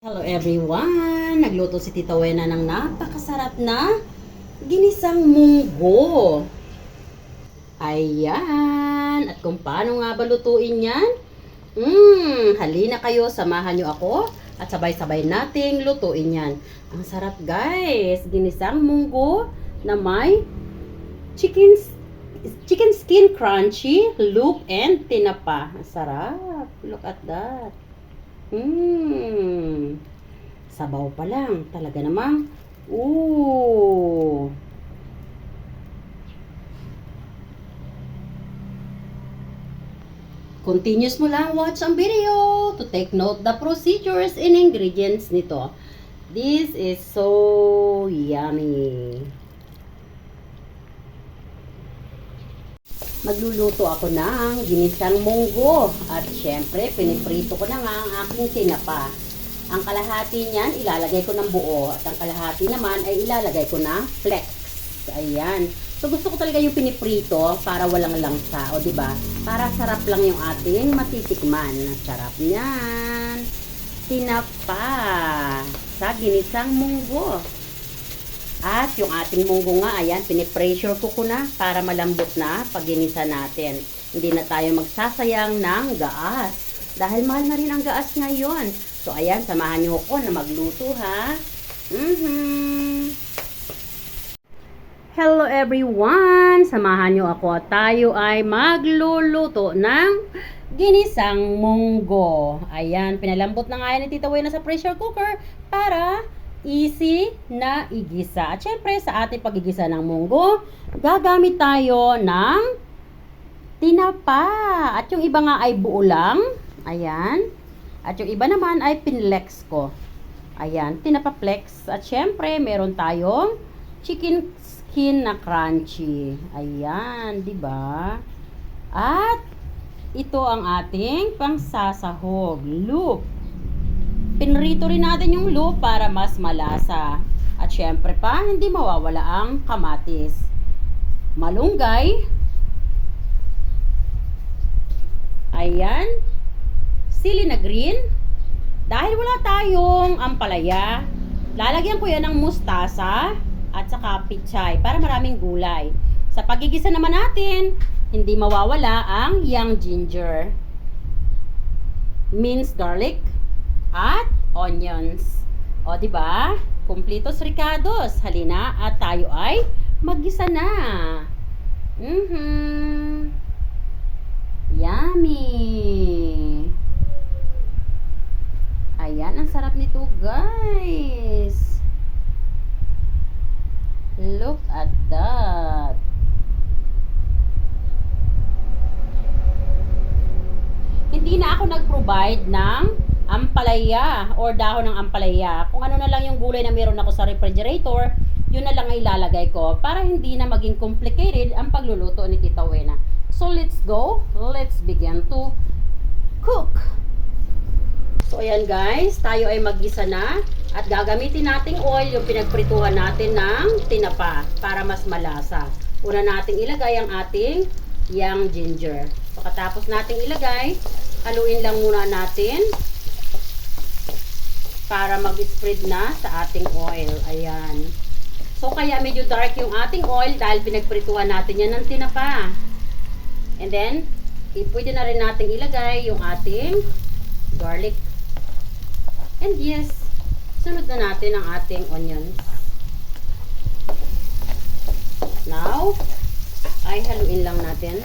Hello everyone! Nagluto si Tita Wena ng napakasarap na ginisang munggo. Ayan! At kung paano nga ba lutuin yan? Halina kayo, samahan nyo ako at sabay-sabay nating lutuin yan. Ang sarap guys! Ginisang munggo na may chicken skin crunchy, loop, and tinapa. Ang sarap! Look at that! Sabaw pa lang. Talaga namang, Continuous mo lang watch ang video to take note the procedures and ingredients nito. This is so yummy. Magluluto ako ng ginisang munggo. At syempre, piniprito ko na nga ang aking tinapa. Ang kalahati niyan, ilalagay ko ng buo. At ang kalahati naman ay ilalagay ko ng flex. Ayan. So, gusto ko talaga yung piniprito para walang langsa. O, diba? Para sarap lang yung ating matitikman. Sarap niyan. Tinapa sa ginisang munggo. At yung ating munggo nga, ayan, pinipressure ko na para malambot na pag ginisa natin. Hindi na tayo magsasayang ng gaas. Dahil mahal na rin ang gaas ngayon. So, ayan, samahan niyo ako na magluto, ha? Hello everyone! Samahan niyo ako. Tayo ay magluluto ng ginisang munggo. Ayan, pinalambot na nga yan ni Tita Wena sa pressure cooker para easy na igisa. At syempre, sa ating pagigisa ng munggo, gagamit tayo ng tinapa. At yung iba nga ay buo lang. Ayan. At yung iba naman ay pinlex ko. Ayan, tinapa flex. At syempre, meron tayong chicken skin na crunchy. Ayan, di ba? At ito ang ating pangsasahog, loop. Pinrito rin natin yung loop para mas malasa. At syempre pa, hindi mawawala ang kamatis. Malunggay. Ayan. Sili na green. Dahil wala tayong ampalaya, lalagyan ko yan ng mustasa at saka pichay para maraming gulay. Sa pagigisa naman natin, hindi mawawala ang young ginger, minced garlic, at onions. O, di ba? Kumplitos ricados. Halina at tayo ay maggisa na. Yummy. Ayan, ang sarap nito, guys. Look at that. Hindi na ako nag-provide ng ampalaya or dahon ng ampalaya. Kung ano na lang yung gulay na meron ako sa refrigerator, yun na lang ay ilalagay ko para hindi na maging complicated ang pagluluto ni Tita Wena. So let's go. Let's begin to cook. So ayan guys, tayo ay maggisa na at gagamitin nating oil yung pinagprituhan natin ng tinapa para mas malasa. Una nating ilagay ang ating young ginger. Pagkatapos nating ilagay, haluin lang muna natin para mag-spread na sa ating oil. Ayan. So, kaya medyo dark yung ating oil dahil pinagprituhan natin yan ng tinapa. And then, pwede na rin natin ilagay yung ating garlic. And yes, sunod na natin ang ating onions. Now, ay haluin lang natin.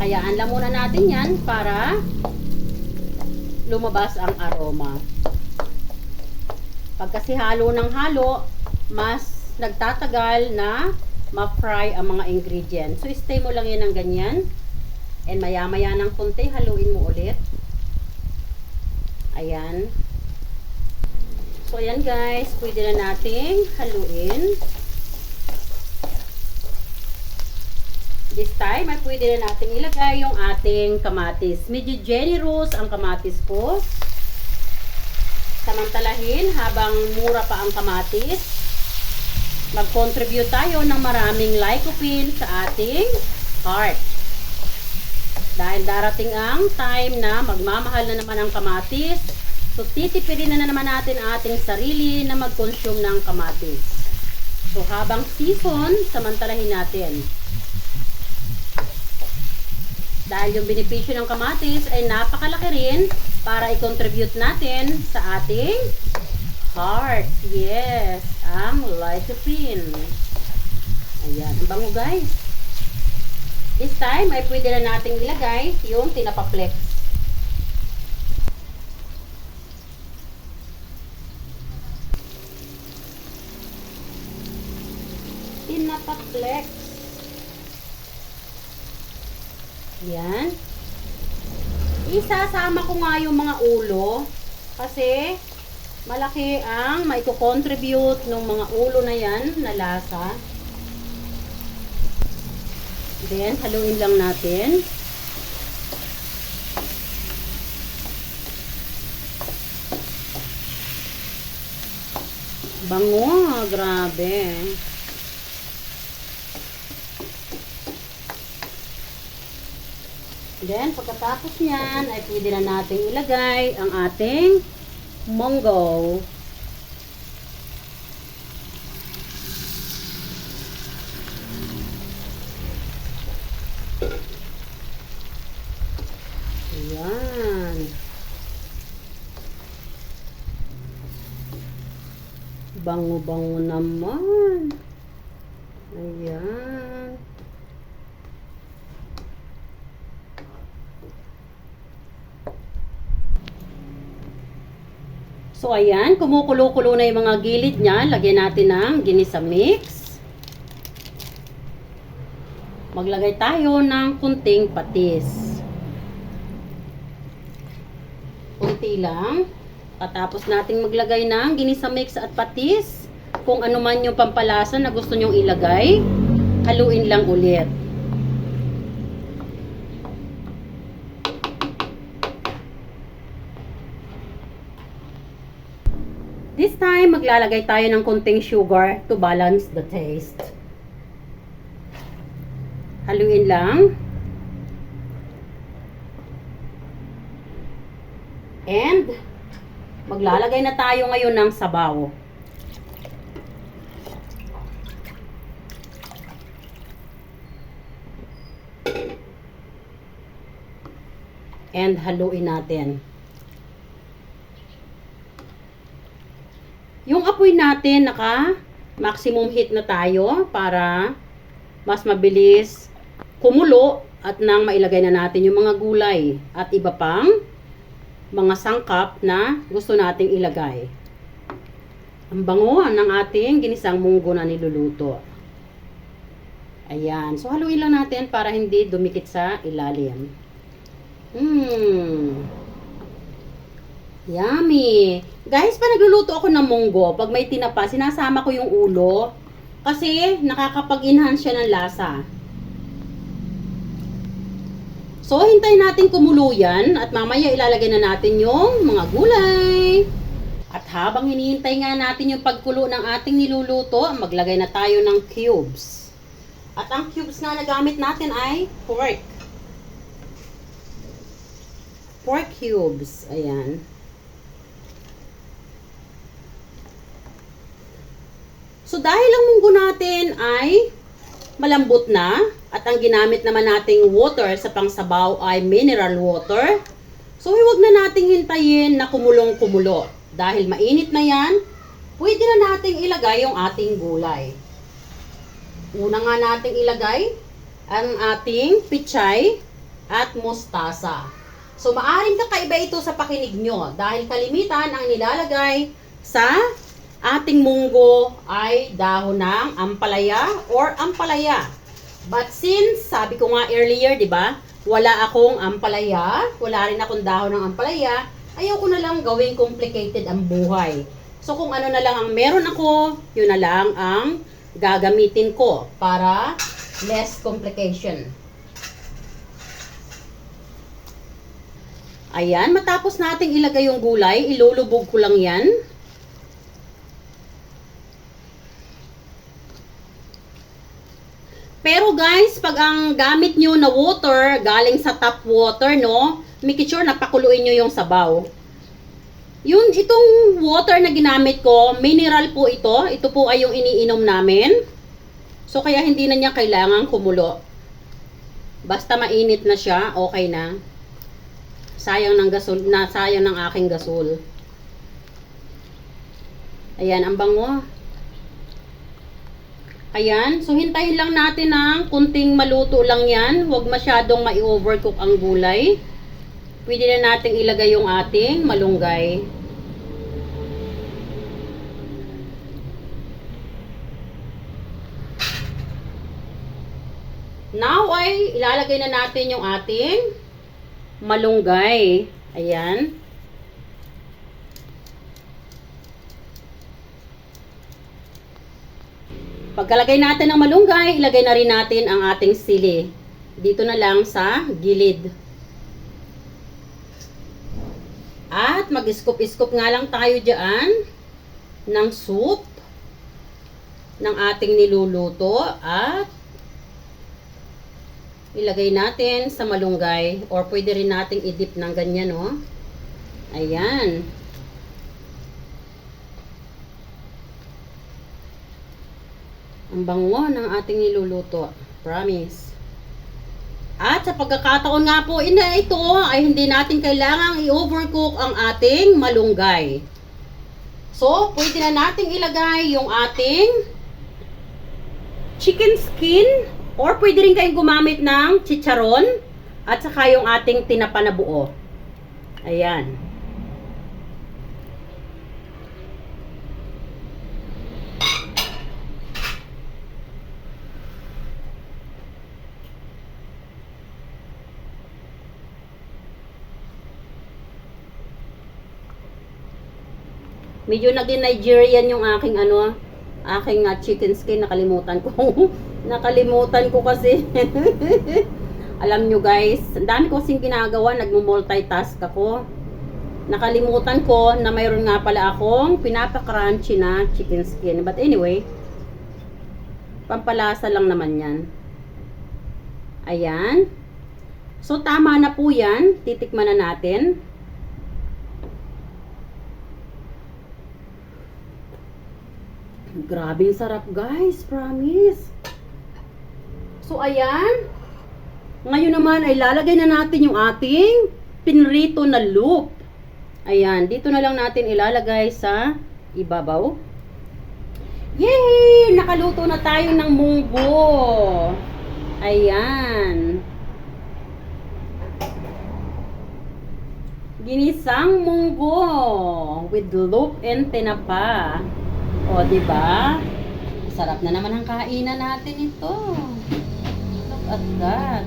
Hayaan lang muna natin yan para lumabas ang aroma. Pag kasi halo ng halo, mas nagtatagal na ma-fry ang mga ingredients. So, stay mo lang yan ng ganyan. And maya-maya ng konti, haluin mo ulit. Ayan. So, ayan guys, pwede na nating haluin. This time, ay pwede na natin ilagay yung ating kamatis. Medyo generous ang kamatis ko. Samantalahin, habang mura pa ang kamatis, mag-contribute tayo ng maraming lycopene sa ating heart. Dahil darating ang time na magmamahal na naman ang kamatis. So, titipirin na naman natin ating sarili na mag-consume ng kamatis. So, habang season, samantalahin natin. Dahil yung benepisyo ng kamatis ay napakalaki rin para i-contribute natin sa ating heart. Yes, ang lycopene. Ayan, ang bango guys. This time ay pwede na nating ilagay yung tinapaplex. Tinapaplex. Yan. Isasama ko nga yung mga ulo kasi malaki ang maiko-contribute ng mga ulo na yan na lasa. Then, haluin lang natin. Bango, grabe. Then, pagkatapos niyan, ay pwede na natin ilagay ang ating munggo. Ayan. Bango-bango naman. Ayan. So, ayan. Kumukulo-kulo na yung mga gilid niya. Lagyan natin ng ginisa mix. Maglagay tayo ng kunting patis. Kunti lang. Patapos nating maglagay ng ginisa mix at patis. Kung ano man yung pampalasa na gusto nyong ilagay, haluin lang ulit. This time, maglalagay tayo ng konting sugar to balance the taste. Haluin lang. And, maglalagay na tayo ngayon ng sabaw. And, haluin natin. Yung apoy natin, naka-maximum heat na tayo para mas mabilis kumulo at nang mailagay na natin yung mga gulay at iba pang mga sangkap na gusto nating ilagay. Ang bango ng ating ginisang munggo na niluluto. Ayan. So, haluin lang natin para hindi dumikit sa ilalim. Yummy! Guys, pa nagluluto ako ng munggo, pag may tinapa, sinasama ko yung ulo kasi nakakapag-enhance siya ng lasa. So, hintayin natin kumulo yan at mamaya ilalagay na natin yung mga gulay. At habang hinihintay nga natin yung pagkulo ng ating niluluto, maglagay na tayo ng cubes. At ang cubes na nagamit natin ay pork. Pork cubes. Ayan. So, dahil ang munggo natin ay malambot na at ang ginamit naman nating water sa pangsabaw ay mineral water, so huwag na nating hintayin na kumulong-kumulo. Dahil mainit na yan, pwede na nating ilagay yung ating gulay. Una nga nating ilagay ang ating pichay at mustasa. So, maaring kakaiba ito sa pakinig nyo dahil kalimitan ang nilalagay sa ating munggo ay dahon ng ampalaya or ampalaya. But since, sabi ko nga earlier, di ba, wala akong ampalaya, wala rin akong dahon ng ampalaya, ayaw ko na lang gawing complicated ang buhay. So, kung ano na lang ang meron ako, yun na lang ang gagamitin ko para less complication. Ayan, matapos nating ilagay yung gulay, ilulubog ko lang yan. Pero guys, pag ang gamit nyo na water, galing sa tap water, no? Make sure na pakuluin nyo yung sabaw. Itong water na ginamit ko, mineral po ito. Ito po ay yung iniinom namin. So, kaya hindi na niya kailangan kumulo. Basta mainit na siya, okay na. Sayang ng gasol, sayang ng aking gasol. Ayan, ang bango. Ayan, so hintayin lang natin ng kunting maluto lang yan. Huwag masyadong ma-overcook ang gulay. Pwede na natin ilagay yung ating malunggay. Now ay ilalagay na natin yung ating malunggay. Ayan. Pagkalagay natin ng malunggay, ilagay na rin natin ang ating sili. Dito na lang sa gilid. At mag-scoop-scoop nga lang tayo dyan ng soup ng ating niluluto at ilagay natin sa malunggay or pwede rin nating i-dip ng ganyan, no? Ayan. Ang bango ng ating niluluto. Promise. At sa pagkakataon nga po, ito ay hindi natin kailangang i-overcook ang ating malunggay. So, pwede na nating ilagay yung ating chicken skin or pwede rin kayong gumamit ng chicharon at saka yung ating tinapa na buo. Ayan. Medyo naging Nigerian yung aking chicken skin. Nakalimutan ko. Nakalimutan ko kasi. Alam nyo guys, ang dami ko kasing ginagawa, nagmo-multitask ako. Nakalimutan ko na mayroon nga pala akong pinapa-crunchy na chicken skin. But anyway, pampalasa lang naman yan. Ayan. So tama na po yan. Titikman na natin. Grabe yung sarap guys, promise. So ayan. Ngayon naman ay lalagay na natin yung ating pinrito na loop. Ayan, dito na lang natin ilalagay sa ibabaw. Yay! Nakaluto na tayo ng munggo. Ayan. Ginisang munggo with loop and tinapa. O, diba? Sarap na naman ang kainan natin ito. Look at that.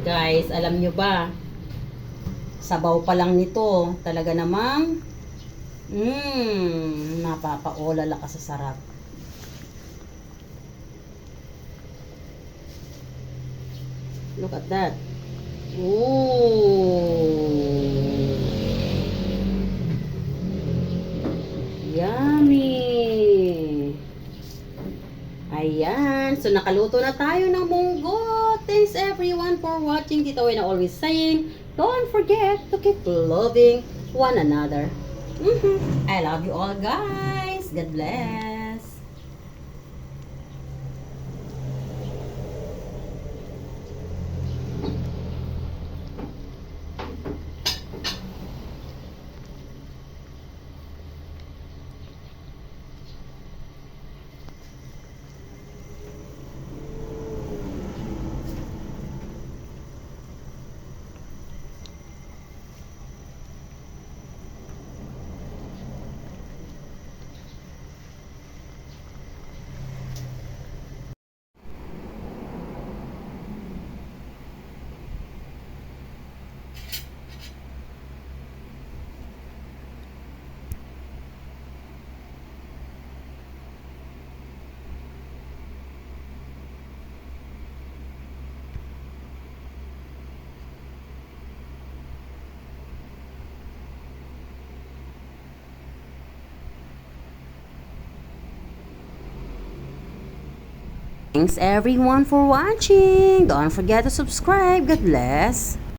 Guys, alam nyo ba? Sabaw pa lang nito. Talaga namang napapaolala ka sa sarap. Look at that. Ooh. Yummy! Ayan. So, nakaluto na tayo ng munggo. Thanks everyone for watching. Tita Wena always saying, don't forget to keep loving one another. I love you all guys. God bless. Thanks everyone for watching. Don't forget to subscribe. God bless.